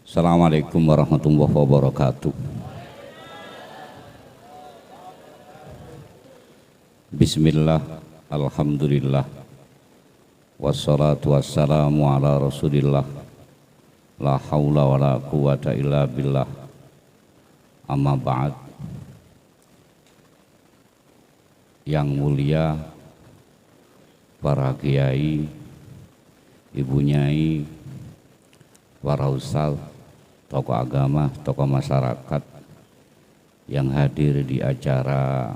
Assalamualaikum warahmatullahi wabarakatuh. Bismillah, alhamdulillah, wassalatu wassalamu ala rasulillah, la hawla wa la quwata illa billah, amma ba'd. Yang mulia para kiai, ibu nyai, para ustaz, tokoh agama, tokoh masyarakat yang hadir di acara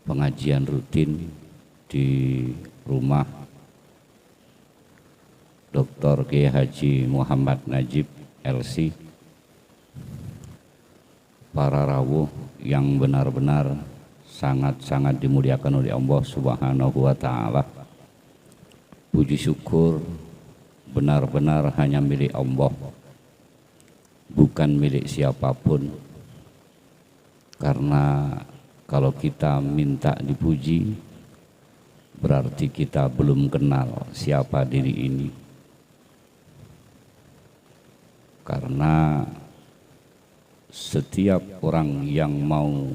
pengajian rutin di rumah Dr. Kiai Haji Muhammad Najib LC, para rawuh yang benar-benar sangat-sangat dimuliakan oleh Allah Subhanahu wa Ta'ala. Puji syukur benar-benar hanya milik Allah, bukan milik siapapun. Karena kalau kita minta dipuji, berarti kita belum kenal siapa diri ini. Karena setiap orang yang mau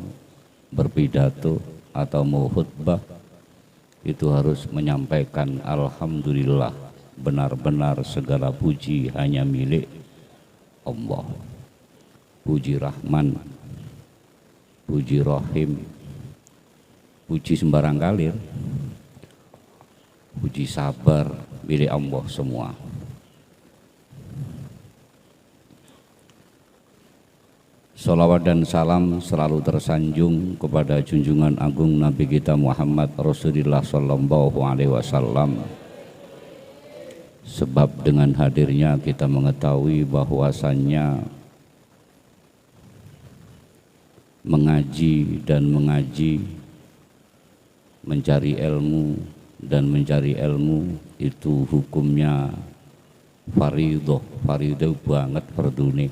berpidato atau mau khutbah itu harus menyampaikan alhamdulillah, benar-benar segala puji hanya milik Allah. Puji Rahman, puji Rahim, puji sembarang kalir, puji sabar milik Allah semua. Salawat dan salam selalu tersanjung kepada junjungan agung Nabi kita Muhammad Rasulullah Sallallahu Alaihi Wasallam. Sebab dengan hadirnya kita mengetahui bahwasannya mengaji dan mengaji, mencari ilmu dan mencari ilmu itu hukumnya faridoh, faridoh banget fardune.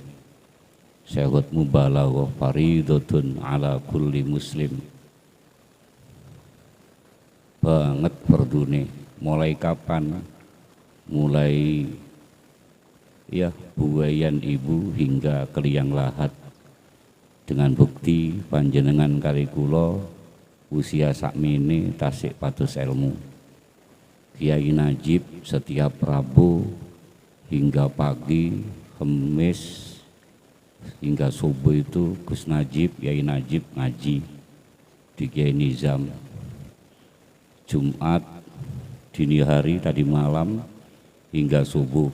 Syahud mubalaghah, faridotun ala kulli muslim. Banget fardune. Mulai kapan? Mulai ya buayan ibu hingga ke liang lahat. Dengan bukti panjenengan kali kula usia sakmene tasik patus ilmu. Kiai Najib setiap Rabu hingga pagi, Kamis hingga subuh itu Gus Najib, Kiai Najib ngaji di Kiai Nizam. Jumat dini hari tadi malam hingga subuh.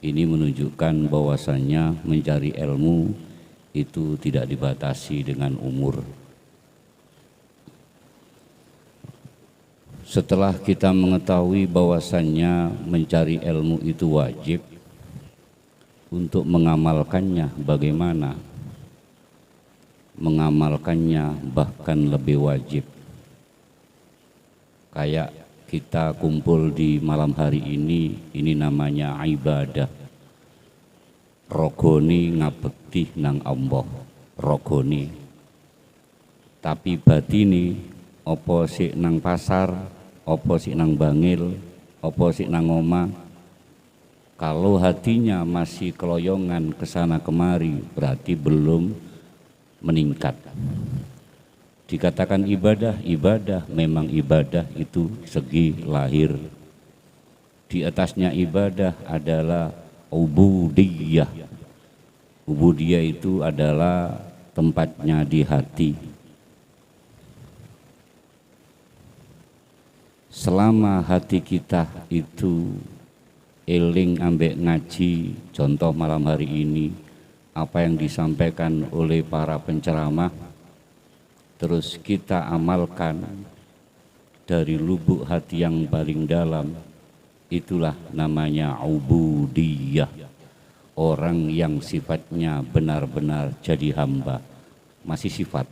Ini menunjukkan bahwasannya mencari ilmu itu tidak dibatasi dengan umur. Setelah kita mengetahui bahwasannya mencari ilmu itu wajib, untuk mengamalkannya bagaimana? Mengamalkannya bahkan lebih wajib. Kayak kita kumpul di malam hari ini namanya ibadah. Rogoni ngabekti nang Allah, rogoni. Tapi batini opo sik nang pasar, opo sik nang bangil, opo sik nang omah. Kalau hatinya masih keloyongan kesana kemari, berarti belum meningkat. Dikatakan ibadah, ibadah memang ibadah itu segi lahir. Di atasnya ibadah adalah ubudiyah. Ubudiyah itu adalah tempatnya di hati. Selama hati kita itu eling ambek ngaji, contoh malam hari ini apa yang disampaikan oleh para penceramah, terus kita amalkan dari lubuk hati yang paling dalam, itulah namanya ubudiyah. Orang yang sifatnya benar-benar jadi hamba, masih sifat.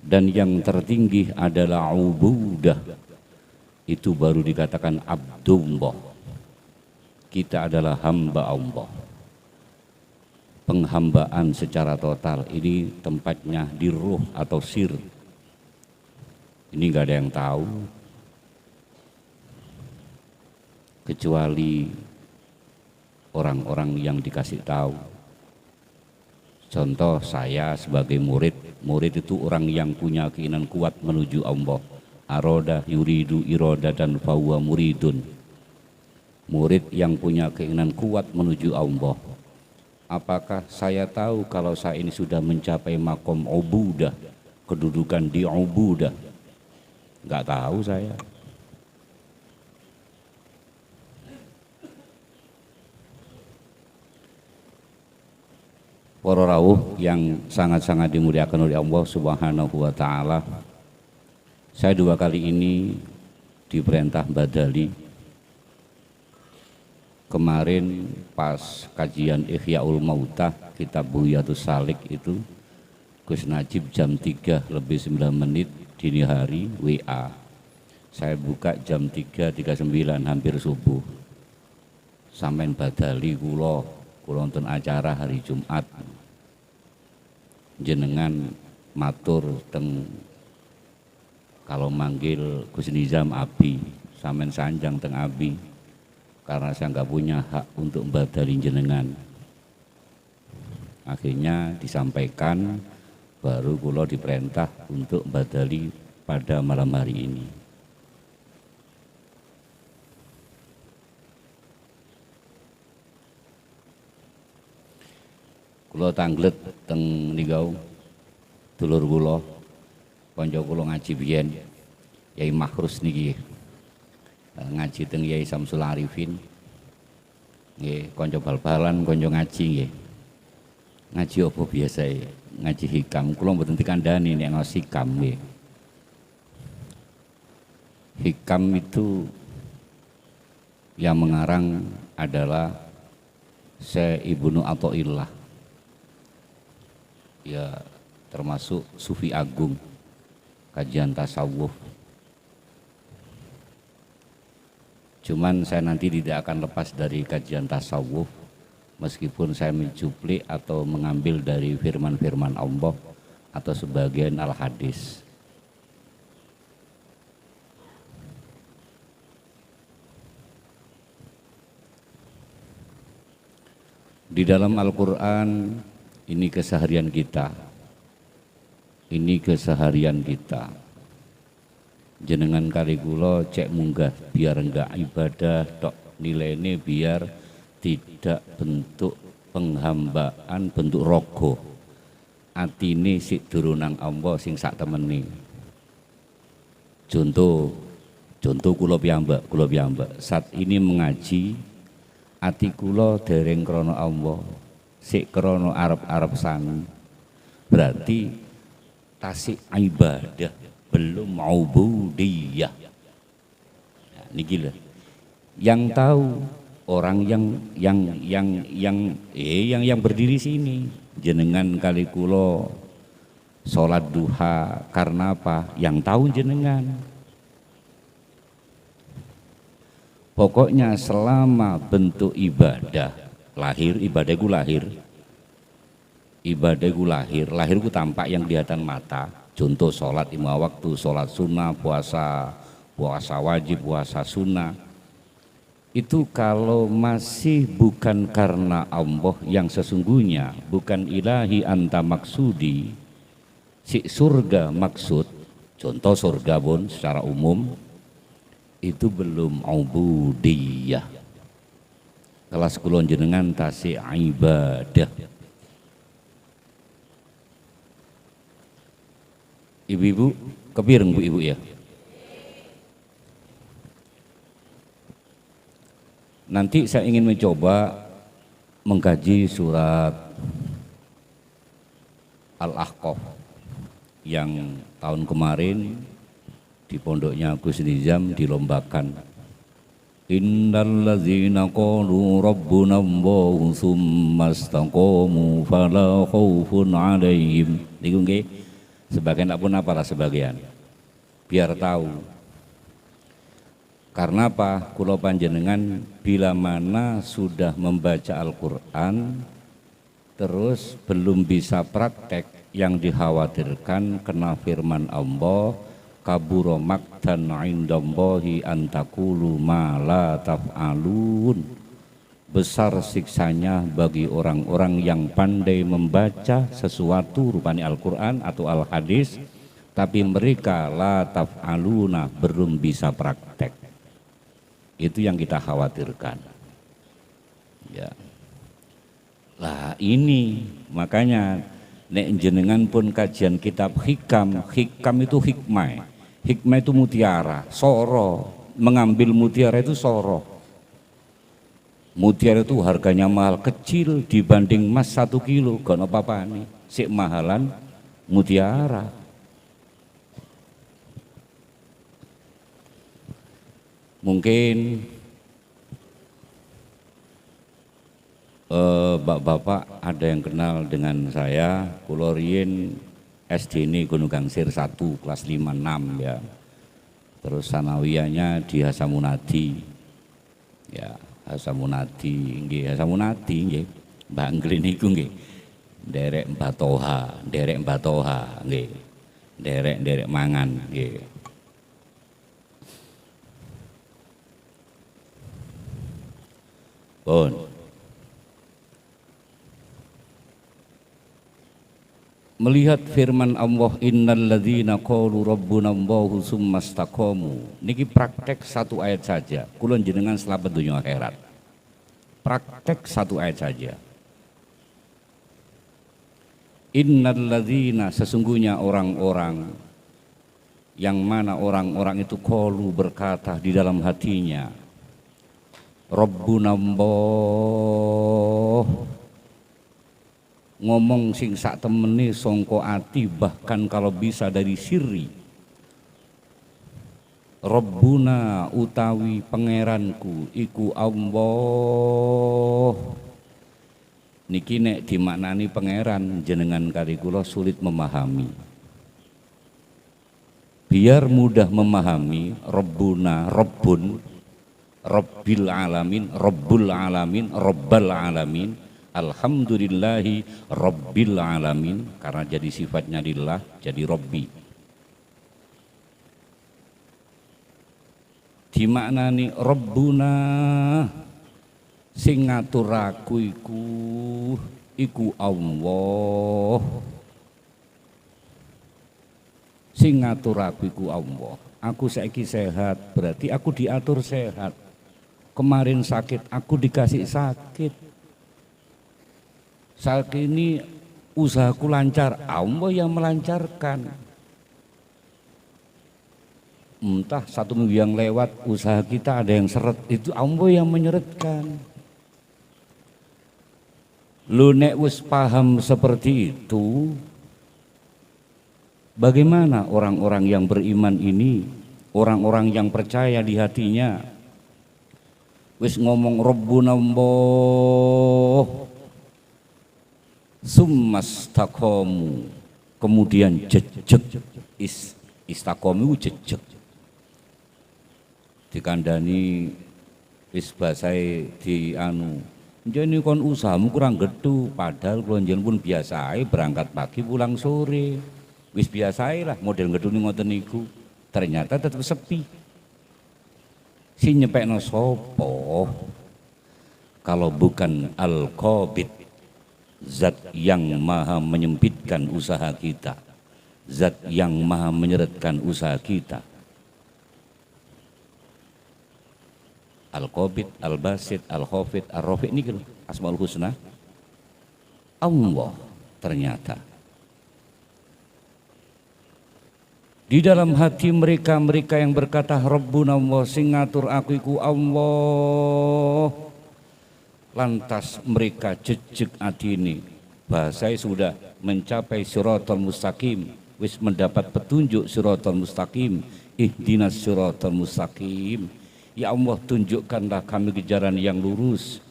Dan yang tertinggi adalah ubudah, itu baru dikatakan abdullah. Kita adalah hamba Allah. Penghambaan secara total ini tempatnya di ruh atau sir. Ini nggak ada yang tahu kecuali orang-orang yang dikasih tahu. Contoh saya sebagai murid itu orang yang punya keinginan kuat menuju Allah. Aroda yuridu iroda dan fahuwa muridun. Murid yang punya keinginan kuat menuju Allah. Apakah saya tahu kalau saya ini sudah mencapai makom ubudah, kedudukan di ubudah? Enggak tahu saya. Para rawuh yang sangat-sangat dimuliakan oleh Allah Subhanahu wa taala. Saya 2 kali ini diperintah badali. Kemarin pas kajian Ihyaul Mautah kitab Buhyatus Salik itu Gus Najib jam 3 lebih 9 menit dini hari WA. Saya buka jam 3.39 hampir subuh. Sampean badali kula nonton acara hari Jumat. Jenengan matur teng kalau manggil Gus Nizam Abi, sampean sanjang teng Abi. Karena saya nggak punya hak untuk badali jenengan. Akhirnya disampaikan, baru kula diperintah untuk badali pada malam hari ini. Kula tanglet teng nigau dulur kula, kanca kula ngaji biyen, Yai Mahrus niki. Ngaji teng Yai Samsul Arifin. Nggih, kanca bal-balan, kanca ngaji nggih. Ngaji apa biasa ya? Ngaji hikam. Kula mboten dikandani nek ngaji hikam nggih. Hikam itu yang mengarang adalah Syekh Ibnu Athaillah. Ya termasuk sufi agung, kajian tasawuf. Cuman saya nanti tidak akan lepas dari kajian tasawuf meskipun saya mencuplik atau mengambil dari firman-firman Allah atau sebagian al-hadis. Di dalam Al-Quran ini keseharian kita. Ini keseharian kita. Jenengan kali kula cek munggah biar enggak ibadah tok, nilainya biar tidak bentuk penghambaan, bentuk rogo. Atine sik durunang Allah sing sak temene. Contoh kula piyambak saat ini mengaji ati kula dereng krana Allah, sik krana arep-arep sami. Berarti tasik ibadah belum ubudiyah. Nah, niki lho. Yang tahu orang yang berdiri sini. Jenengan kali kula salat duha karena apa? Yang tahu jenengan. Pokoknya selama bentuk ibadah lahir, ibadahku lahir. Ibadahku lahir, lahirku tampak yang kelihatan mata. Contoh sholat 5 waktu, sholat sunnah, puasa wajib, puasa sunnah. Itu kalau masih bukan karena Allah yang sesungguhnya, bukan ilahi anta maksudi, si surga maksud, contoh surga pun secara umum, itu belum ubudiyah. Kelas kulon jenengan tasik ibadah. Ibu-ibu, kepireng bu ibu ya. Nanti saya ingin mencoba mengkaji surat Al-Ahqaf yang tahun kemarin di pondoknya Gus Nizam dilombakan. Innal ladzina qalu rabbuna Allahu tsumma istaqamu fala khaufun 'alaihim. Niku nggih. Sebagian tak pun apalah sebagian, biar tahu. Karena apa? Kula panjenengan bila mana sudah membaca Al-Quran, terus belum bisa praktek, yang dikhawatirkan kena firman Allah, kabura maqtan 'indallahi an taqulu ma la taf'alun. Besar siksanya bagi orang-orang yang pandai membaca sesuatu rupanya Al-Quran atau Al-Hadis, tapi mereka la taf'aluna, belum bisa praktek. Itu yang kita khawatirkan. Ya. Lah ini makanya nek jenengan pun kajian kitab hikam, hikam itu hikmah. Hikmah itu mutiara, soro, mengambil mutiara itu soro. Mutiara itu harganya mahal, kecil dibanding emas 1 kilo, gak apa-apa nih, sik mahalan mutiara. Mungkin bapak-bapak ada yang kenal dengan saya, kula riyin SD ini Gunung Gangsir 1 kelas 5 6 ya. Terus sanawiyahnya di Hasamunadi. Ya. Hasamunadi nggih, Hasamunadi nggih. Mbak Anggli niku nggih. Derek Mbah Toha nggih. Derek mangan nggih. Pun. Melihat firman Allah innal ladzina qalu rabbuna Allahu tsumma istaqamu. Niki praktek 1 ayat saja. Kula jenengan selamat dunia akhirat. Praktek 1 ayat saja. Innal ladzina, sesungguhnya orang-orang yang mana orang-orang itu qalu berkata di dalam hatinya rabbuna Allah, ngomong sing sak temene songko ati, bahkan kalau bisa dari siri. Rabbuna utawi pangeranku iku Allah. Niki nek dimaknani pangeran jenengan kali kula sulit memahami. Biar mudah memahami, Rabbuna, Rabbun, Rabbil alamin, Rabbul alamin, Rabbal alamin. Alhamdulillahi Rabbil alamin, karena jadi sifatnya lillah, jadi Rabbi. Dimaknani Rabbuna, sing ngatur aku iku Allah. Sing ngatur aku iku Allah. Aku saiki sehat, berarti aku diatur sehat. Kemarin sakit, aku dikasih sakit. Saat ini usahaku lancar, Allah yang melancarkan. Entah 1 minggu yang lewat usaha kita ada yang seret, itu Allah yang menyeretkan. Lu nek wis paham seperti itu, bagaimana orang-orang yang beriman ini, orang-orang yang percaya di hatinya, wis ngomong Rabbuna Allah, summastaqamu, kemudian jejeg, istaqamu jejeg, dikandani wis basahe di anu, jadi kon usahamu kurang gedhu, padahal klonjen pun biasa ae, berangkat pagi pulang sore, wis biasa ae lah model gedhune ngoten niku, ternyata tetap sepi. Si nyepekno sapa kalau bukan Al-Qabid, Zat yang maha menyempitkan usaha kita, Zat yang maha menyeretkan usaha kita. Al-Qabid, Al-Basit, Al-Khafid, Ar-Rafi', ini kan Asmaul Husna Allah. Ternyata di dalam hati mereka yang berkata Rabbuna Allah, sing ngatur aku iku Allah, lantas mereka jejeg atine, bahasanya sudah mencapai siratal mustaqim, wis mendapat petunjuk siratal mustaqim, ihdinas siratal mustaqim. Ya Allah, tunjukkanlah kami ke jalan yang lurus.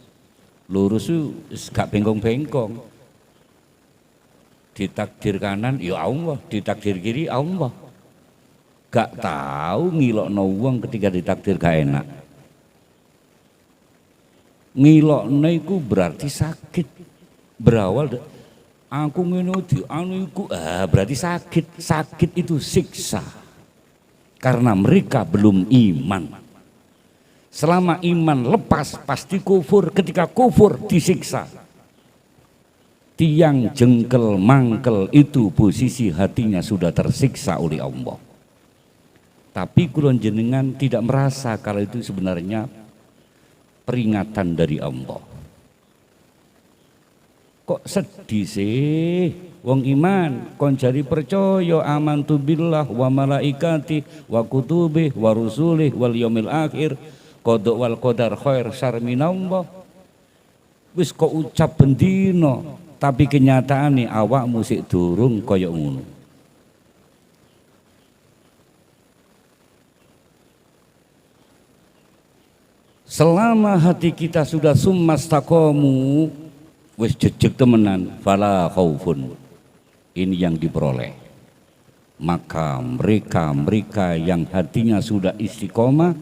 Lurus itu gak bengkong-bengkong. Ditakdir kanan ya Allah, ditakdir kiri Allah. Gak tahu ngilokno wong ketika ditakdir gak enak. Ngilokno iku berarti sakit. Berawal aku ngene di anu iku berarti sakit. Sakit itu siksa. karena mereka belum iman. Selama iman lepas pasti kufur, ketika kufur disiksa. Tiang jengkel mangkel itu posisi hatinya sudah tersiksa oleh Allah. Tapi kulon jenengan tidak merasa kalau itu sebenarnya peringatan dari Allah. Kok sedih sih? Wong iman kon jari percaya amantu billah wa malaikati wa kutubih wa rusulih wal yaumil akhir qada wal qadar khair syarr minallah. Wis kok ucap bendino tapi kenyataane awakmu sik durung kaya ngono. Selama hati kita sudah summastaqamu wis jejeg temenan fala khaufun. Ini yang diperoleh. Maka mereka yang hatinya sudah istiqomah,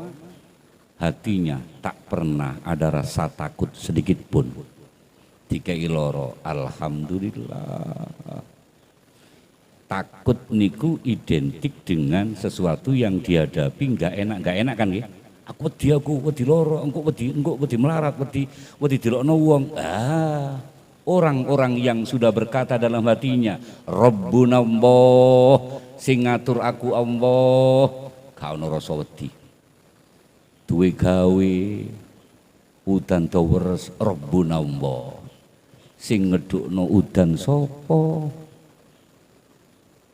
hatinya tak pernah ada rasa takut sedikit pun. Dikai loro, alhamdulillah. Takut niku identik dengan sesuatu yang dihadapi nggak enak kan ya? Aku wedi loro, engko wedi melarat, wedi dilokno wong. Orang-orang yang sudah berkata dalam hatinya, Rabbuna Allah, sing ngatur aku Allah, gak ono rasa wedi. Duwe gawe udan tawers Rabbuna Allah. Sing ngedukno udan sapa?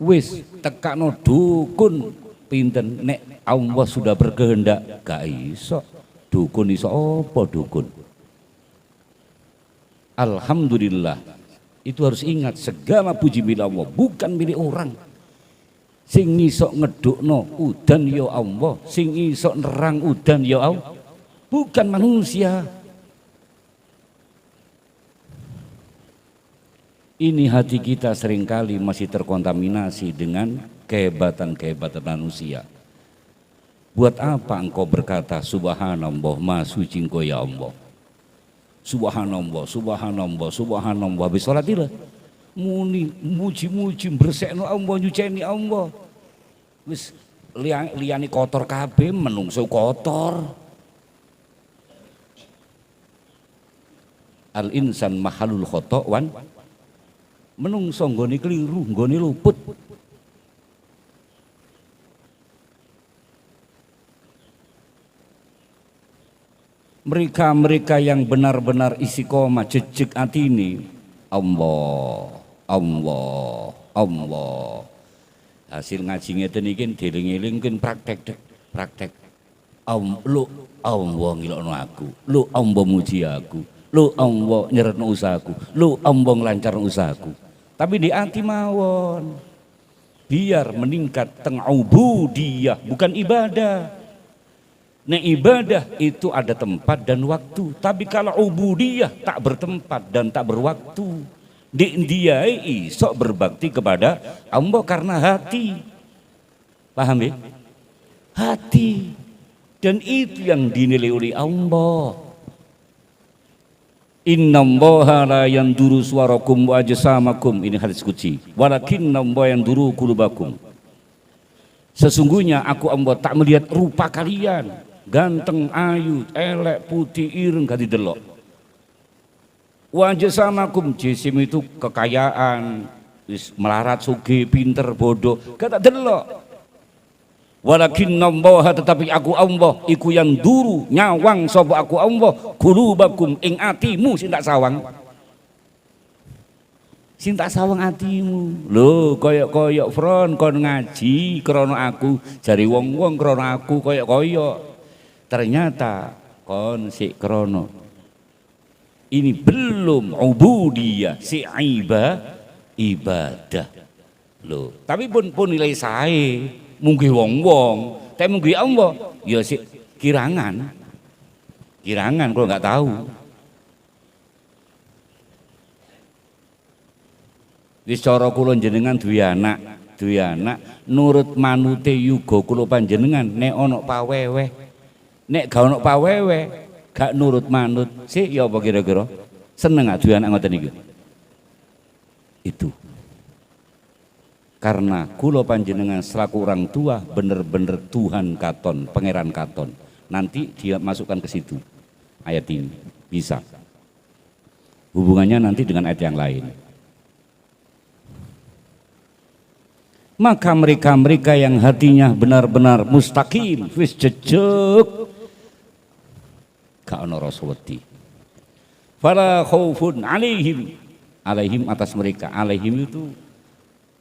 Wis tekakno dukun pinten nek Allah sudah berkehendak gak iso. Dukun iso apa dukun? Alhamdulillah, itu harus ingat segala puji milik Allah, bukan milik orang. Sing iso ngedukno udan ya Allah, sing iso nerang udan ya Allah, bukan manusia. Ini hati kita seringkali masih terkontaminasi dengan kehebatan-kehebatan manusia. Buat apa engkau berkata subhanallah maha suci engkau ya Allah? Subhanallah, subhanallah, subhanallah. Habis sholat itu muni, muji-muji, bersekno Allah, nyuceni Allah. Wis liyane kotor kabeh, menungso kotor. Al insan mahalul khoto' wan. Menungso nggone keliru, nggone luput. Mereka yang benar-benar istiqomah jejeg atine Allah, Allah, Allah. Hasil ngaji ngeten iki dieling-eling mungkin praktek. Lu Allah ngilokno aku, lu Allah muji aku, lu Allah nyeretno usahaku, lu Allah nglancarno usahaku. Tapi di ati mawon. Biar meningkat teng ubudiyah, bukan ibadah. Nah ibadah itu ada tempat dan waktu, tapi kalau ubudiyah tak bertempat dan tak berwaktu. Dia iso berbakti kepada Allah karena hati. Paham ya? Hati. Dan itu yang dinilai oleh Allah. Innallaha la yanduru suwarakum wa ajsamakum, ini hadis qudsi. Walakinnallaha yanduru qulubakum. Sesungguhnya aku Allah tak melihat rupa kalian. Ganteng, ayu, elek, putih, ireng gak didelok. Wajah samakum, jisim itu kekayaan, melarat, sugih, pinter, bodoh, gak tak delok. Walakinnallaha, tetapi aku Allah iku yang duru nyawang sapa aku Allah qulubakum ing atimu sing tak sawang. Sing tak sawang atimu. Lho koyok-koyok front kon ngaji krana aku, jari wong-wong krana aku koyok-koyok. Ternyata kon si krono ini belum ubudiyah, si ibadah loh. Tapi pun nilai sae mungkin wong-wong, tapi mungkin Allah ya si kirangan kalau nggak tahu. Wis cara kula jenengan duwe anak nurut manute yuga kula panjenengan nek ana paweweh. Nek gak ono pawewe, gak nurut manut, sih ya apa kira-kira? Seneng gak duwe anak ngoten iki? Itu. Karena kula panjenengan selaku orang tua bener-bener Tuhan katon, pangeran katon. Nanti dia masukkan ke situ ayat ini bisa. Hubungannya nanti dengan ayat yang lain. Maka mereka-mereka yang hatinya benar-benar mustaqim, wis jejeg, gak ono rasa wedi. Fala khaufun alaihim atas mereka. Alaihim itu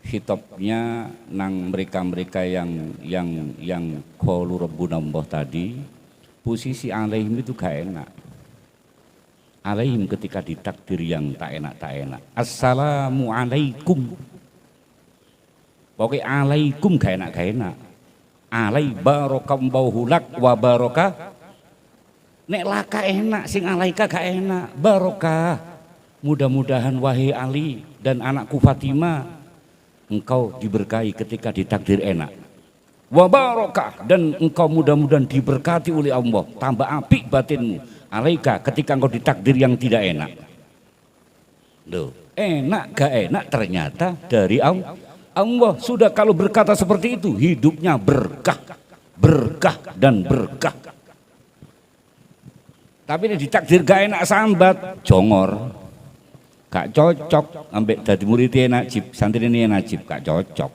hitopnya nang mereka-mereka yang qalu rabbuna Allah tadi. Posisi alaihim itu gak enak. Alaihim ketika ditakdir yang tak enak. Assalamu alaikum. Pokoknya alaikum gak enak. Alai barokallahu lak wa barokah. Nek laka enak, sing alaika gak enak. Barokah. Mudah-mudahan wahai Ali dan anakku Fatimah, engkau diberkahi ketika ditakdir enak. Wa barokah, dan engkau mudah-mudahan diberkati oleh Allah. Tambah apik batinmu. Alaika ketika engkau ditakdir yang tidak enak. Loh, enak gak enak ternyata dari Allah. Sudah kalau berkata seperti itu hidupnya berkah dan berkah. Tapi ini ditakdir gak enak sambat, jongor, gak cocok, ambek dadi muridnya Najib, santri ini Najib, gak cocok.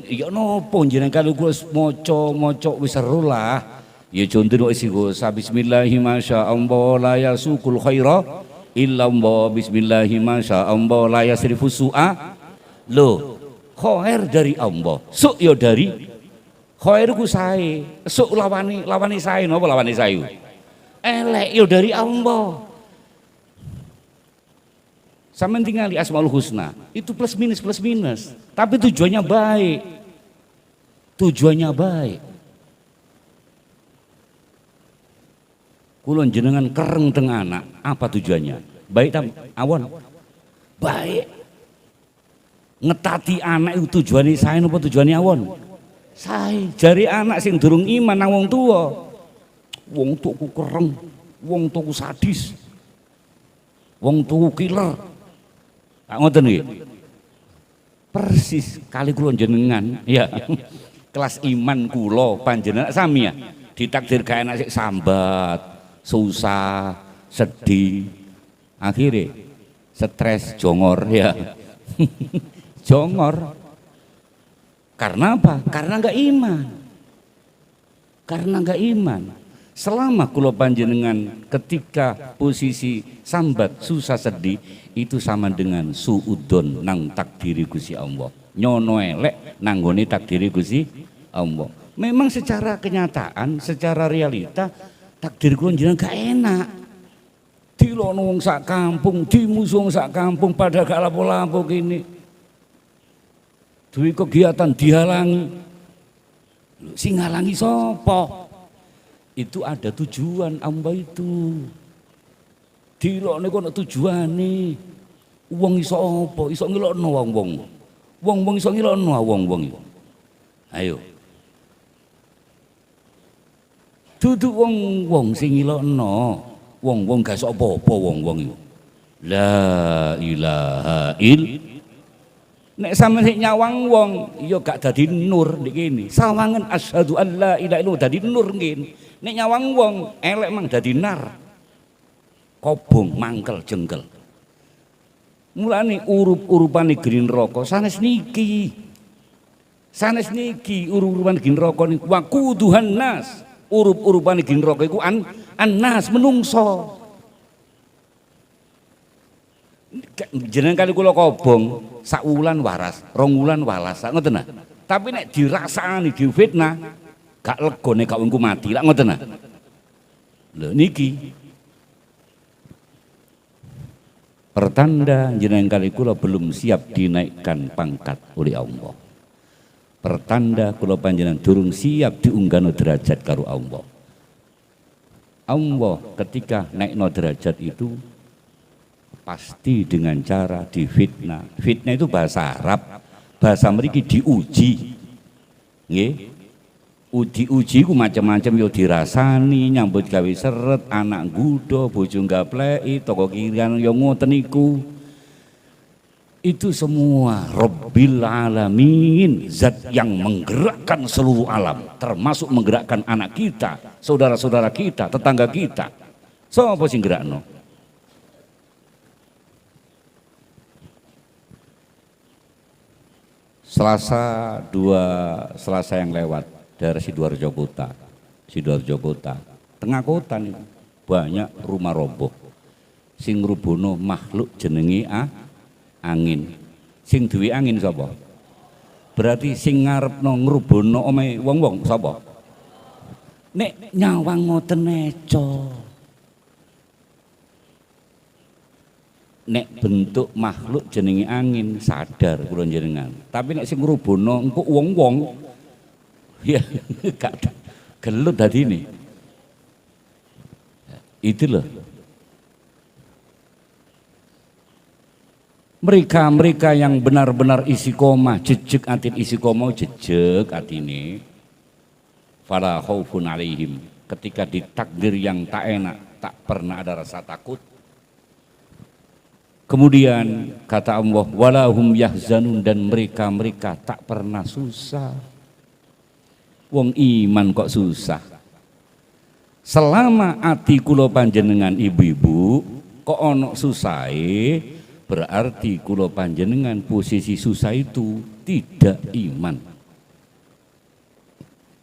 Iya nopo jeneng kalau gue moco wis seru lah. Ya contoh isi gosa bismillahi masyaallah la yasukul khaira illa Allah bismillahi masyaallah la yasrifu su'a. Loh, khair dari Allah, suk yo dari khair ku sae, suk lawani sae napa lawani sae? Elek yo dari Allah. Sampeyan tingali Asmaul Husna, itu plus minus. Tapi tujuannya baik. Kulon jenengan kereng teng anak, apa tujuannya? Baik tam awon. Baik. Ngetati anak itu tujuannya saya apa tujuannya awon? Saya jari anak sing durung iman nang wong tua. Wong tuku kereng, wong tuku sadis. Wong tuku killer. Tak ngoten nggih. Persis kali kula jenengan ya. Kelas iman kula panjenengan sami ya. Ditakdir gak enak sik sambat, susah, sedih. Akhirnya stres, jongor ya. Jongor. Karena apa? Karena enggak iman. Selama kula panjenengan ketika posisi sambat, susah, sedih, itu sama dengan suudon nang takdiri Gusti Allah. Nyono elek nanggone takdiri Gusti Allah. Memang secara kenyataan, secara realita takdir kula jenengan gak enak. Dilono wong sak kampung, dimusuh wong sak kampung pada gak lapo-lapo kene. Duwe kegiatan dihalangi. Sing ngalangi sapa? Itu ada tujuan Allah itu. Dilokne kok ana tujuane. Wong iso apa? Iso ngelokno wong-wong. Wong-wong iso ngelokno wong-wong. Ayo. Dudu wong-wong sing ngelokno. Wong-wong gak iso apa-apa wong-wong iku. La ilaha illallah. Nek sampe nyawang wong ya gak dadi nur nek kene. Sawangen asyhadu an la ilaha illallah dadi nur ngene. Nek nyawang wong elek mang dadi nar. Kobong mangkel jengkel. Mulane urup-urupane green neraka sanes niki. Urup-urupan green neraka niku waquduhan nas. Urup-urupane green neraka iku nas menungso. Jenengan kali kula kobong sak wulan waras, rong wulan walas, ngoten nah. Tapi nek dirasani difitnah, gak legone gak engko mati, lak ngoten nah. Lho niki pertanda jenengan kali kula belum siap dinaikkan pangkat oleh Allah. Pertanda kula panjenengan durung siap diunggahno derajat karo Allah. Allah ketika naikno derajat itu pasti dengan cara difitnah. Fitnah itu bahasa Arab, bahasa mriki diuji. Nggih. Uji-uji ku macam-macam yo dirasani, nyambut gawe seret, anak gudo, bojo gapleki, toko kirian yo ngoten niku. Itu semua Rabbil Alamin, zat yang menggerakkan seluruh alam, termasuk menggerakkan anak kita, saudara-saudara kita, tetangga kita. Sapa sing gerakno? Selasa yang lewat daerah Sidoarjo Kota, tengah kota nih, banyak rumah roboh. Sing ngrubono makhluk jenenge angin. Sing duwe angin sapa? Berarti sing ngarepno ngrubono omahe wong-wong sapa? Nek nyawang ngoten neco. Nek bentuk makhluk jenenge angin sadar kula jenengan. Tapi nek sing ngrubono engko wong-wong ya gak gelut dadine. Itu loh. Mereka yang benar-benar istiqomah, jejeg atin istiqomah, jejeg atine. Fala khaufun alaihim, ketika ditakdir yang tak enak, tak pernah ada rasa takut. Kemudian kata Allah, walahum yahzanun, dan mereka tak pernah susah. Wong iman kok susah? Selama ati kula panjenengan ibu-ibu kok ono susahe, berarti kula panjenengan posisi susah itu tidak iman.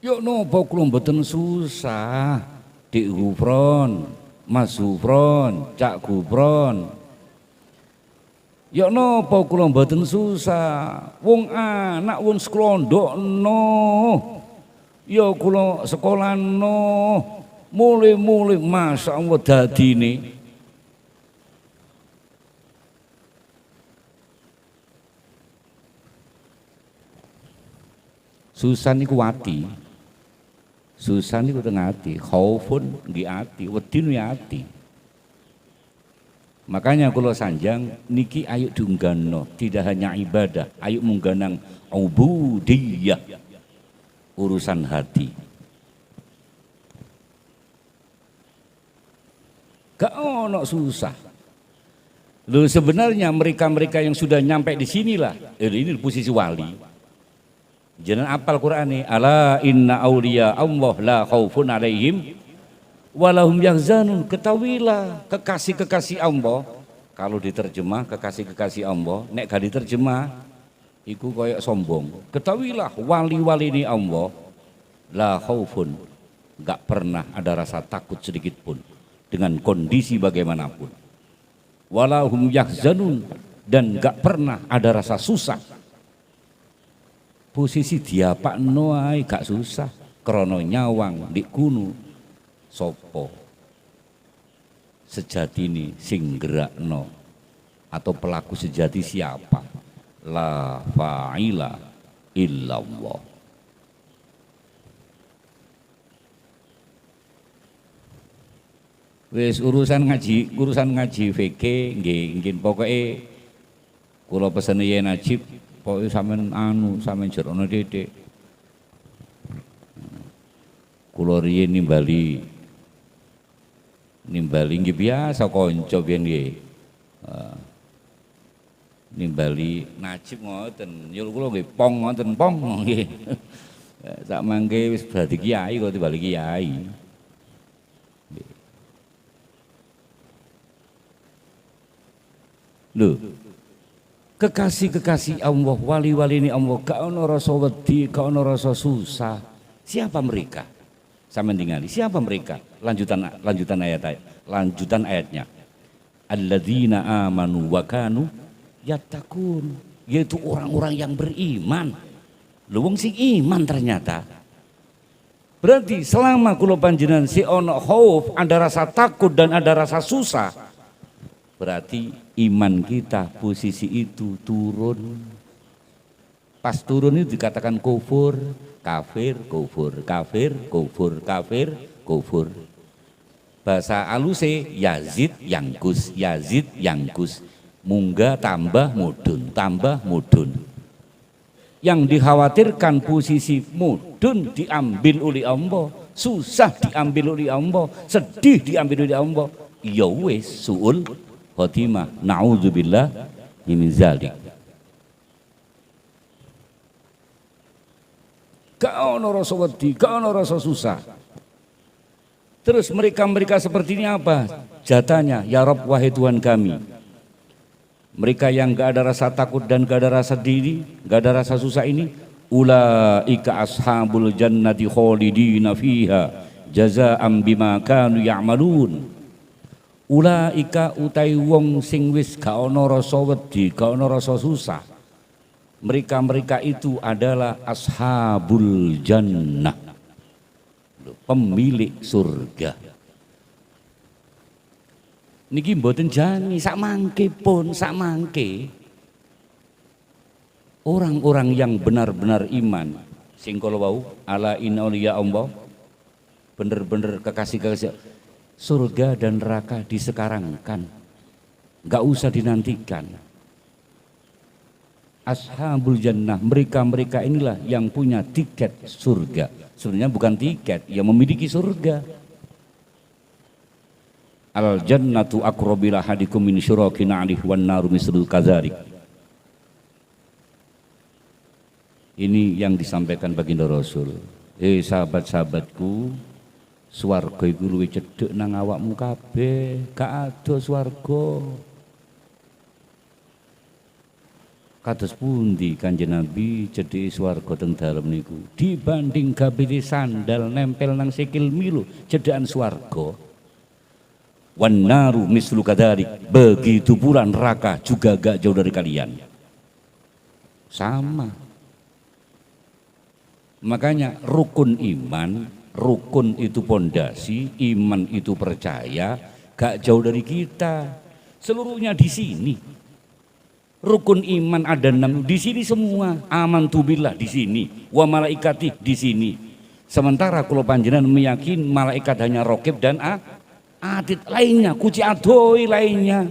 Yo nopo kula mboten susah, Dik Gufron, Mas Gufron, Cak Gufron. Yo nopo kula mboten susah, wong anak wong seklondokno. Yo kula sekolahno, mulai masyaallah dadine. Susah niku ati. Susah niku teng ati, khaufun nggih ati, wedi ati. Makanya kula sanjang niki ayo diunggahno, tidak hanya ibadah, ayo mungganang ubudiyah, urusan hati. Gak ono susah. Loh sebenarnya mereka yang sudah nyampe di sinilah, ini posisi wali. Jangan apal Quran ini, ala inna awliya Allah la khaufun alaihim walahum yahzanun. Ketahuilah kekasih-kekasih Allah, kalau diterjemah kekasih-kekasih Allah, nek gak diterjemah iku koyok sombong. Ketahuilah wali-wali ini Allah la khaufun, gak pernah ada rasa takut sedikit pun dengan kondisi bagaimanapun. Walahum yahzanun, dan gak pernah ada rasa susah. Posisi diapakno ae gak susah, krana nyawang di kuno sopo sejatine sing gerakno, atau pelaku sejati siapa? La fa'ila illallah. Wis urusan ngaji fikih nggih pokoke kula pesen yen Najib pokoke sampean sampean jerono titik. Kula riyen nimbali nggih biasa kanca biyen nggih. Nimbali Najib ngoten, nyuwun kula nggih pong ngoten pong nggih. Sak mangke wis dadi kiai kok timbali kiai. Lho, kekasih-kekasih Allah, wali-wali ini Allah, gak ono rasa wedi, gak ono rasa susah. Siapa mereka? Sampeyan ningali, siapa mereka? Lanjutan ayatnya. Alladzina amanu wa kanu yattaqun, yaitu orang-orang yang beriman. Lho wong sing iman ternyata. Berarti selama kula panjenengan si ono khauf, ada rasa takut dan ada rasa susah, berarti iman kita posisi itu turun. Pas turun itu dikatakan kufur, kafir, kufur, kafir, kufur, kafir, kufur. Bahasa aluse yazid yangkus, munggah tambah mudun, tambah mudun. Yang dikhawatirkan posisi mudun diambil oleh Allah, susah diambil oleh Allah, sedih diambil oleh Allah. Ya wis suul khotimah. Nauzubillah min zalik. Gak ono rasa wedi, gak ono rasa susah. Terus mereka seperti ini apa jatahnya? Ya Rabb, wahai Tuhan kami, mereka yang gak ada rasa takut dan gak ada rasa diri, gak ada rasa susah ini, ulaika ashabul jannati khalidina fiha jazaa'an bima kanu ya'malun. Ulaika utai wong sing wis gak ono rasa wedi, gak ono rasa susah. Mereka itu adalah ashabul jannah, pemilik surga. Niki mboten jani sak mangke pun sak mangke. Orang-orang yang benar-benar iman sing kala wau ala inna auliya Allah, bener-bener kekasih-kekasih, surga dan neraka disekarangkan, enggak usah dinantikan. Ashabul jannah, mereka inilah yang punya tiket surga. Sebenarnya bukan tiket, yang memiliki surga. Al jannatu aqrabu ila ahadikum min syuraqi na'lih wan naru mislul kadzarik. Ini yang disampaikan baginda Rasul. Sahabat-sahabatku, swarga iku luwih cedhek nang awakmu kabeh, gak ada swarga. Kados pundi Kanjeng Nabi cedheke swarga teng dalem niku dibanding gabite sandal nempel nang sikil milu cedhakan swarga. Wan naru mislu kadzarik, begitu pula neraka juga gak jauh dari kalian. Sama. Makanya rukun iman, rukun itu pondasi, iman itu percaya, gak jauh dari kita. Seluruhnya di sini. Rukun iman ada 6 di sini semua. Amantu billah di sini, wa malaikati di sini. Sementara kalau panjenengan meyakini malaikat hanya rokib dan atid, lainnya kuci adoi lainnya.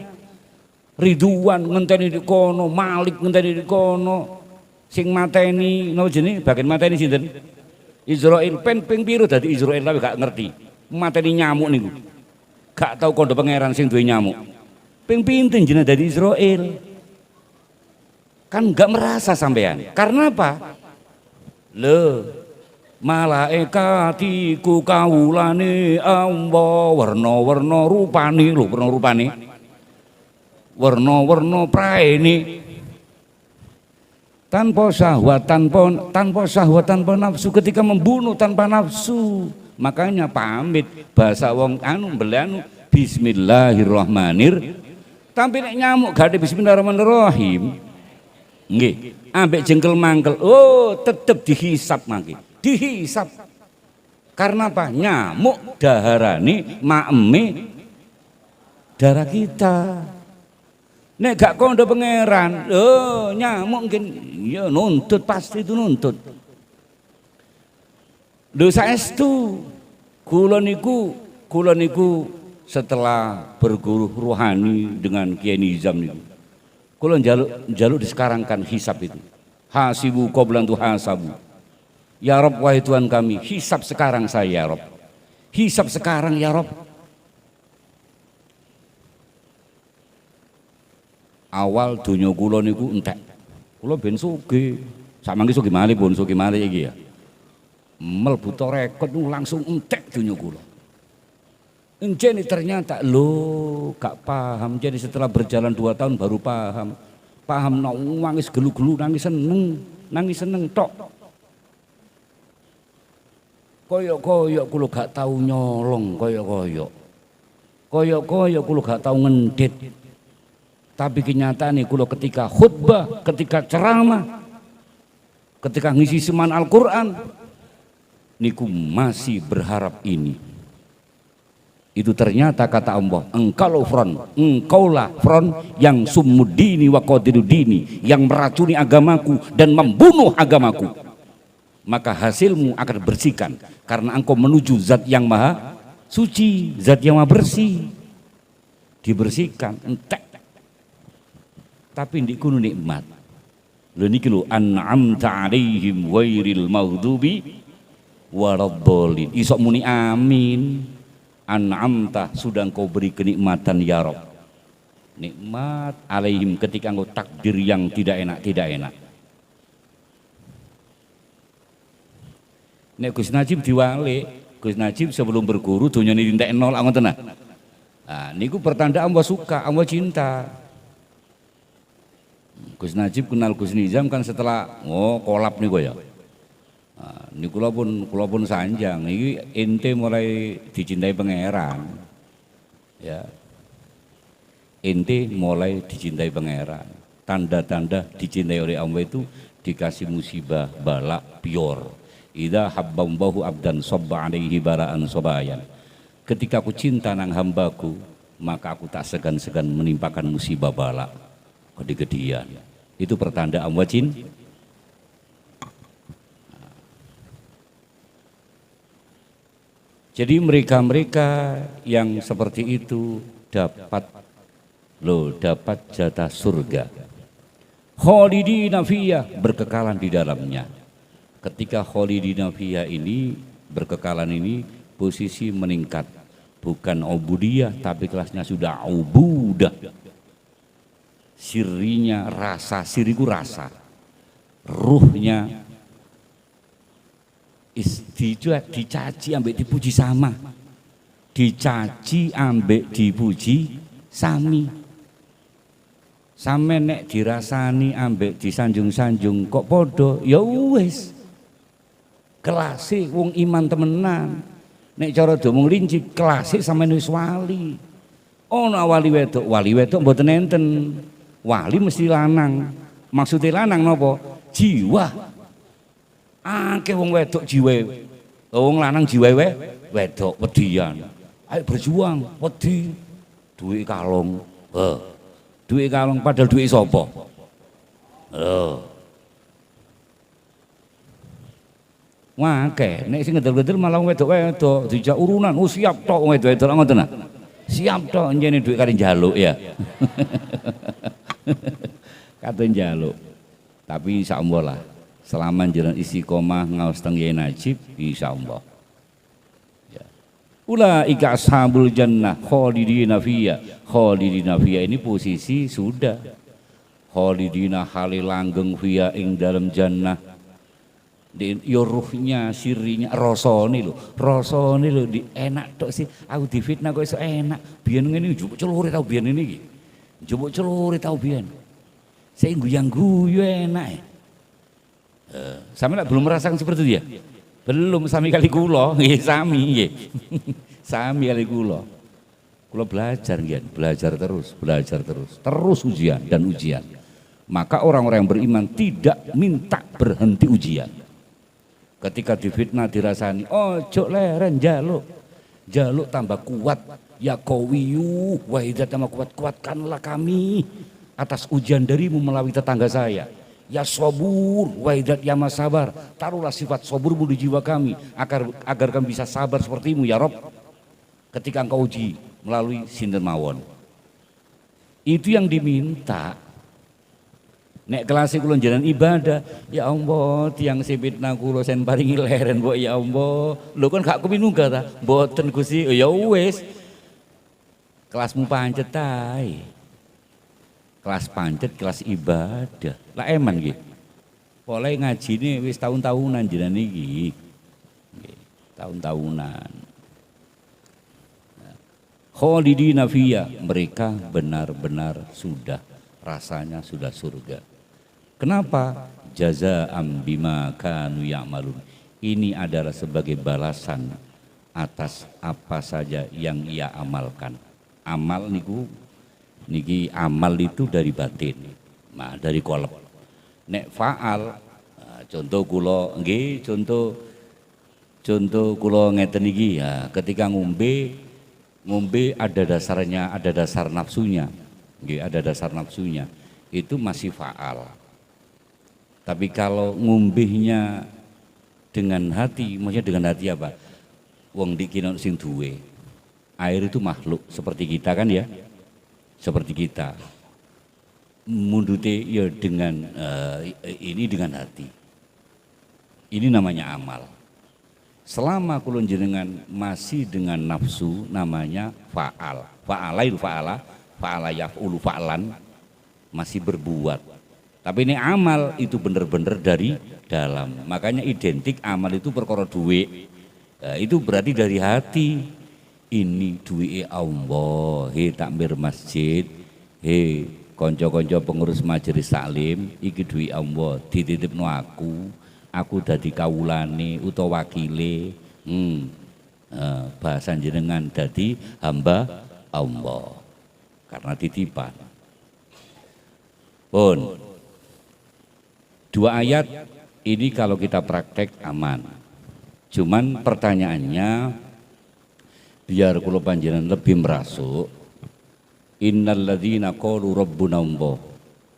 Ridwan ngenteni di kono, Malik ngenteni di kono. Sing mateni napa jenenge bagian mateni sinten? Israil ping piro dadi Israil tapi gak ngerti. Mateni nyamuk niku. Gak tahu kondo pangeran sing duwe nyamuk. Ping pinten jenenge dadi Israil. Kan nggak merasa sampean. Karena apa? Malaikatiku kawulane Allah, warna-warna rupane lho, warna-rupane. Warna-warna praene. Tanpa syahwat, tanpa syahwat, tanpa nafsu, ketika membunuh tanpa nafsu. Makanya pamit bahasa wong belanu bismillahirrahmanirrahim. Tapi nek nyamuk gak ada bismillahirrahmanirrahim. Nggih, ambek jengkel mangkel, oh tetep dihisap mangke. Dihisap. Karena apa? Nyamuk daharane maeme darah kita. Nek gak kondo pangeran, oh nyamuk mungkin ya nuntut, pasti itu nuntut. Dosa estu kula niku setelah berguru rohani dengan Kiai Nizam niku. Kula njaluk disekarangkan hisab itu. Hasibu qabla tu hasabu. Ya Rabb, wahai Tuhan kami, hisab sekarang saya ya Rabb. Hisab sekarang ya Rabb. Awal dunya kula niku entek. Kula ben sugih. Samangke sugih malih pun sugih malih iki ya. Mlebu rekod langsung entek dunya kula. Jadi ternyata gak paham. Jadi setelah berjalan 2 tahun baru paham. Paham nangis gelu-gelu, nangis seneng tok. Koyok-koyok kulo gak tahu nyolong, koyok-koyok kulo gak tahu ngendit. Tapi kenyataannya kulo ketika khutbah, ketika ceramah, ketika ngisi seman Al-Quran, niku masih berharap ini. Itu ternyata kata Allah, engkaulah front yang sumudini wa qadirudini, yang meracuni agamaku dan membunuh agamaku. Maka hasilmu akan bersihkan karena engkau menuju zat yang maha suci, zat yang maha bersih. Dibersihkan, entek. Tapi ndik kuno nikmat. Lho niki lho an'amta alaihim ghairil maghdubi waradhdallin. Isok muni amin. An'amta, sudah engkau beri kenikmatan ya Rabb. Nikmat alaihim, ketika engkau takdir yang tidak enak. Nek Gus Najib diwale, Gus Najib sebelum berguru dunia ini dintekno lak ngoten nah. Nah, niku pertanda Allah suka, Allah cinta. Gus Najib kenal Gus Nizam kan setelah kolab niku ya. Nah, ini kula pun sanjang, ini ente mulai dicintai pangeran, ya. Ente mulai dicintai pangeran. Tanda-tanda dicintai oleh Allah itu dikasih musibah, balak, pior. Idza habbambahu abdan sabba alaihi baraan sobayan. Ketika aku cinta nang hambaku, maka aku tak segan-segan menimpakan musibah balak, gede-gedean. Itu pertanda Allah cinta. Jadi mereka-mereka yang seperti itu dapat jatah surga. Khalidina fiyah, berkekalan di dalamnya. Ketika khalidina fiyah ini, berkekalan ini, posisi meningkat. Bukan ubudiyah, tapi kelasnya sudah ubudah. Sirinya rasa, siriku rasa. Ruhnya dicaci ambek dipuji sama, dicaci ambek dipuji sami. Sampe nek dirasani ambek disanjung-sanjung kok podo, ya wis kelase wong iman temenan. Nek cara domong linci kelase sampeyan wis wali. Ono wali wedok mboten enten. Wali mesti lanang. Maksudnya lanang napa? Jiwa. Akeh wong wedok jiwa, wong lanang jiwa wedok wedian. Ayo berjuang, wedi, duit kalong, duit kalong padahal duit sapa? Wah, akeh, nek sing ngedel-ngedel malah wedok dijak urunan, siap tok wedok-wedok ngoten nah. Siap tok njene duit kali njaluk ya. Kata njaluk. Tapi insyaallah lah. Selama jalan istiqomah ngaos teng Yai Najib, insyaallah. Ya. Ulaika ashabul jannah khalidina fiyya. Khalidina fiyya ini posisi sudah. Khalidina hale langgeng fiyya ing dalam jannah. Yo ruhnya, sirinya, rasane lho di enak tok sih. Aku difitnah kok iso enak. Biyen ngene njupuk celure tau biyen ini iki. Njupuk celure tau biyen. Saya guyang-guyu enak ya. Sami belum merasakan seperti itu ya? Belum, sami kali kula, nggih sami nggih. Sami kali kula. Kula belajar terus ujian dan ujian. Maka orang-orang yang beriman tidak minta berhenti ujian. Ketika difitnah dirasani, ojo leren jaluk tambah kuat, ya qawiyu wahidat tambah kuatkanlah kami atas ujian darimu melalui tetangga saya. Ya sabur, waidat ya mas sabar. Taruhlah sifat saburmu di jiwa kami agar kami bisa sabar sepertimu ya Rob. Ketika engkau uji melalui sinten mawon. Itu yang diminta. Nek kelas kula jalan ibadah, ya Allah, tiang sibitna kula sen paringi leren mbok ya Allah. Lho kan gak kuminungga ta? Mboten Gusti. Ya wis. Kelasmu pancet ae. Kelas pancet, kelas ibadah. Lah eman nggih. Pola ngajine wis tahun-tahunan jenengan iki. Nggih, tahun-tahunan. Khalidina fiyya, mereka benar-benar sudah rasanya sudah surga. Kenapa? Jazaa'am bima kanu ya'malun. Ini adalah sebagai balasan atas apa saja yang ia amalkan. Amal niki amal itu dari batin, nah dari kolab. Nek faal, contoh kula nggih, contoh kula ngeten iki ya, ketika ngombe ada dasarnya, ada dasar nafsunya, nggih ada dasar nafsunya, itu masih faal. Tapi kalau ngombehnya dengan hati, maksudnya dengan hati apa? Wong dikira sing duwe. Air itu makhluk seperti kita kan ya. Seperti kita mundute ya ini dengan hati. Ini namanya amal. Selama kula jenengan masih dengan nafsu, namanya fa'al. Fa'ala itu fa'ala, fa'ala yaf'ulu fa'lan, masih berbuat. Tapi ini amal itu benar-benar dari dalam. Makanya identik amal itu perkara duit. Nah, itu berarti dari hati. Ini duit Allah, takmir masjid, konco-konco pengurus majelis taklim, iki duit Allah, dititipno aku dadi kawulane utawa wakile, bahasa jenengan dadi hamba Allah karena titipan. Pun dua ayat ini kalau kita praktek aman. Cuman pertanyaannya biar kula panjenengan lebih merasuk, innalladzina qalu rabbuna Allah,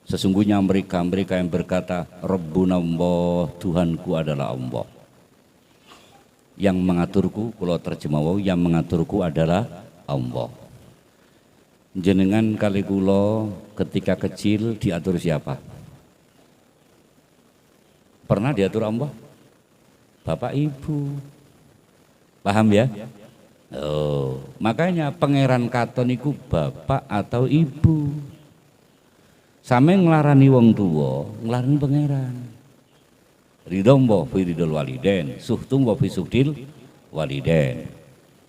sesungguhnya mereka yang berkata rabbuna Allah, Tuhanku adalah Allah. Yang mengaturku, kula terjemah yang mengaturku adalah Allah. Jenengan kali kula ketika kecil diatur siapa? Pernah diatur Allah? Bapak Ibu. Paham ya? Oh, makanya pangeran katon iku bapak atau ibu. Sampe nglarani wong tuwa, nglarani pangeran. Ridho mbah fi ridhol waliden, suhtum wa fi suhdil waliden.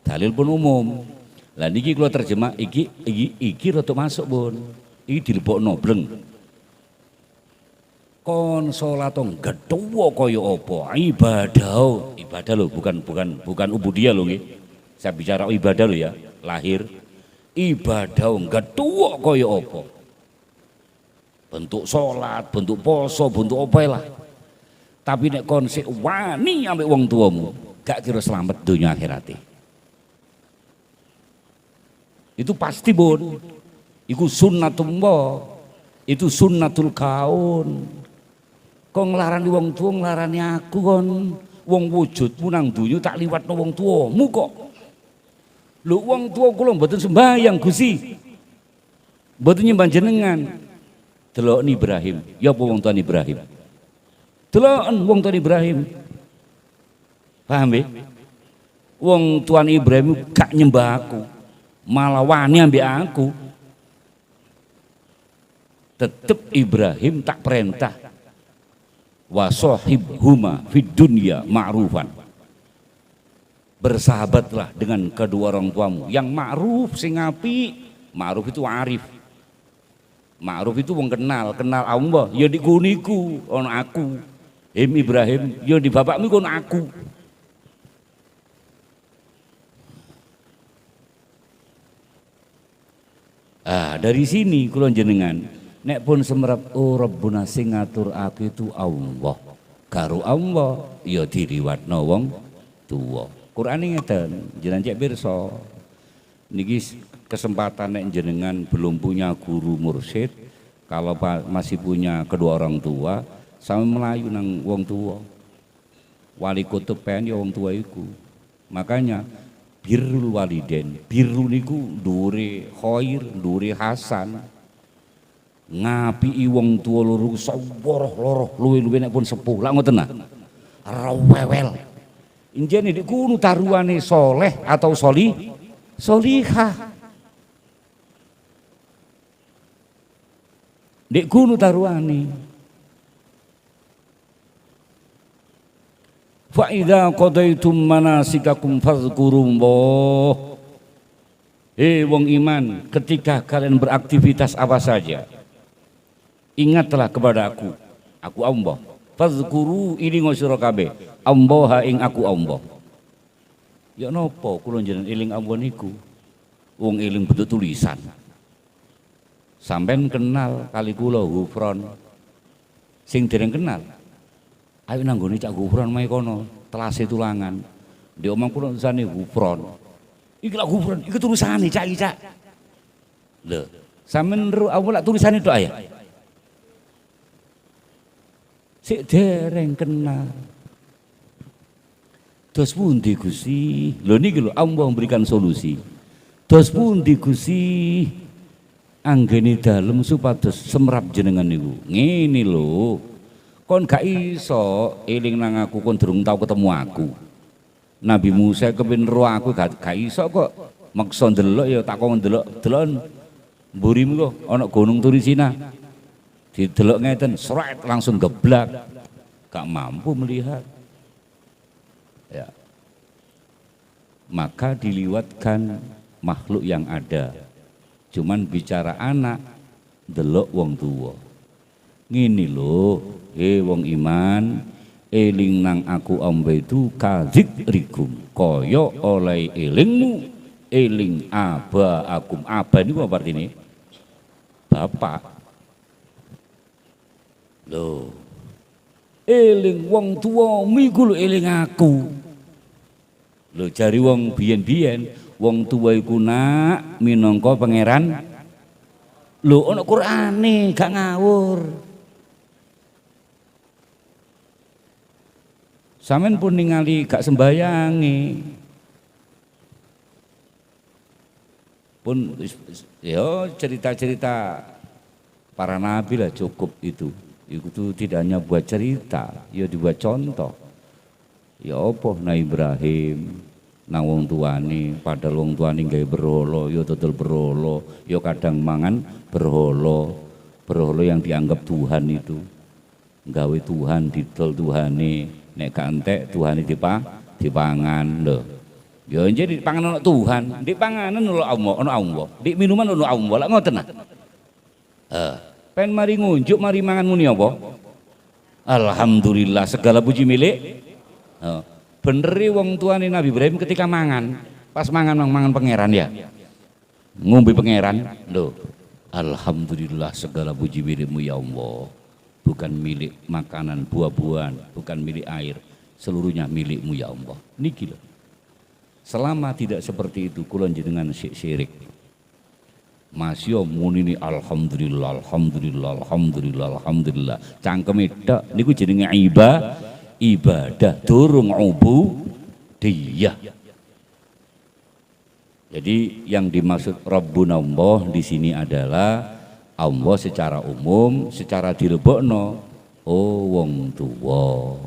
Dalil pun umum. Lah niki kula terjemah iki rada masuk, Bun. Iki dilebokno bleng. Kon salat gedhewa kaya apa? Ibadah lho, bukan ubudiyah lho nggih. Saya bicara ibadah lho ya, lahir. Ibadah gedhewa kaya apa? Bentuk salat, bentuk poso, bentuk apa lah. Tapi nek kon sik wani ambek wong tuamu, gak kira selamat dunia akhirate. Itu pasti, Bun. Iku sunnatullah. Itu sunnatul kaun. Kok nglarani wong tuwa, nglarani aku kon. Wong wujudmu nang donya tak liwatno wong tuamu kok. Lho wong tuwa kula mboten sembahyang Gusti. Mboten nyembah jenengan. Delok Ibrahim, ya apa wong tuan Ibrahim? Deloken wong tuan Ibrahim. Paham ya? Wong tuan Ibrahim gak nyembah aku. Malah wani ambek aku. Tetep Ibrahim tak perintah. Wa sahibhuma fid dunya ma'rufan. Bersahabatlah dengan kedua orang tuamu yang ma'ruf sing apik. Ma'ruf itu arif. Ma'ruf itu wong kenal Allah. Ya di kuniku ono aku. Ibrahim, ya di bapakmu ono aku. Dari sini kula jenengan nek pun semerap Rabbuna sing ngatur aku itu Allah. Karo Allah ya diriwatno wong tuwa. Qur'ane ngeten, jenengan cek pirsa. Niki kesempatan nek jenengan belum punya guru mursyid, kalau masih punya kedua orang tua, sama melayu nang wong tua. Wali kutub pen ya wong tua iku. Makanya birrul waliden, birru niku ndure khair, ndure hasan. Ngapiki wong tua loro sawara-loro luwe-luwe nek pun sepuh. Lah ngoten nah. Rewel. Injene nek kudu taruhane soleh atau solihah. Dek kuno taruhane. Fa idza qadaitum manasikakum fadhkurullah. Wong iman, ketika kalian beraktivitas apa saja, ingatlah kepada aku Allah. Fadhkuru ini ngosiro kabeh. Allah ing aku Allah. Ya napa kula njenengan eling Allah niku? Wong eling bentuk tulisan. Sampeyan kenal kali kula Gufron. Sing dereng kenal. Ayo nang nggone Cak Gufron mae kono, telase tulangan. Di omah kula tulisane Gufron. Iki lak Gufron, iki tulisane Cak iki Cak. Lho, sampeyan awak lak tulisane tok ya. Sik dereng kenal. Dos pundi Gusti? Lho niki lho Allah memberikan solusi. Dos pundi Gusti? Anggene dalem supados semrap jenengan niku. Ngene lho. Kon gak iso eling nang aku kon durung tau ketemu aku. Nabi Musa kepin roh aku gak iso kok maksa ndelok ya takon delok-delok mburimu kok ana gunung Turisina didelok ngeten sret langsung geblak gak mampu melihat ya. Maka diliwatkan makhluk yang ada, cuman bicara anak delok wong tuwa ngini lho wong iman eling nang aku amba itu kadzikrikum kaya oleh elingmu eling aba akum. Aba ini apa artinya? Bapak lho eling wong tua miku lho eling aku lho jari wong biyen-biyen wong tua iku nak minangka pangeran lho ana Qur'ane gak ngawur. Sampeyan pun ningali gak sembayangi pun ya cerita-cerita para nabi lah cukup itu tidak hanya buat cerita ya dibuat contoh ya apa na Ibrahim nang wong tuane padahal wong tuane gawe berhala ya total berhala ya kadang mangan berhala yang dianggap Tuhan itu gawe Tuhan didol Tuhane nek gak entek Tuhane dipangan lho. Ya jadi panganan Tuhan, di panganan ono Allah, di minuman ono Allah, lak ngoten nah. Pen mari ngunjuk, mari mangan muni apa? Alhamdulillah segala puji milik. Beneri wong tuane Nabi Ibrahim ketika mangan, pas mangan pangeran ya. Ngombe pangeran, lho. Alhamdulillah segala puji milikmu ya Allah. Bukan milik makanan buah-buahan, bukan milik air, seluruhnya milikmu ya Allah. Niki lho. Selama tidak seperti itu kula jenengan syirik. Masya muni alhamdulillah alhamdulillah alhamdulillah alhamdulillah. Cangkeme tok niku jenenge ibadah durung ubudiyah. Jadi yang dimaksud Rabbuna Allah di sini adalah Allah secara umum, secara dilebokno oh wong tuwa.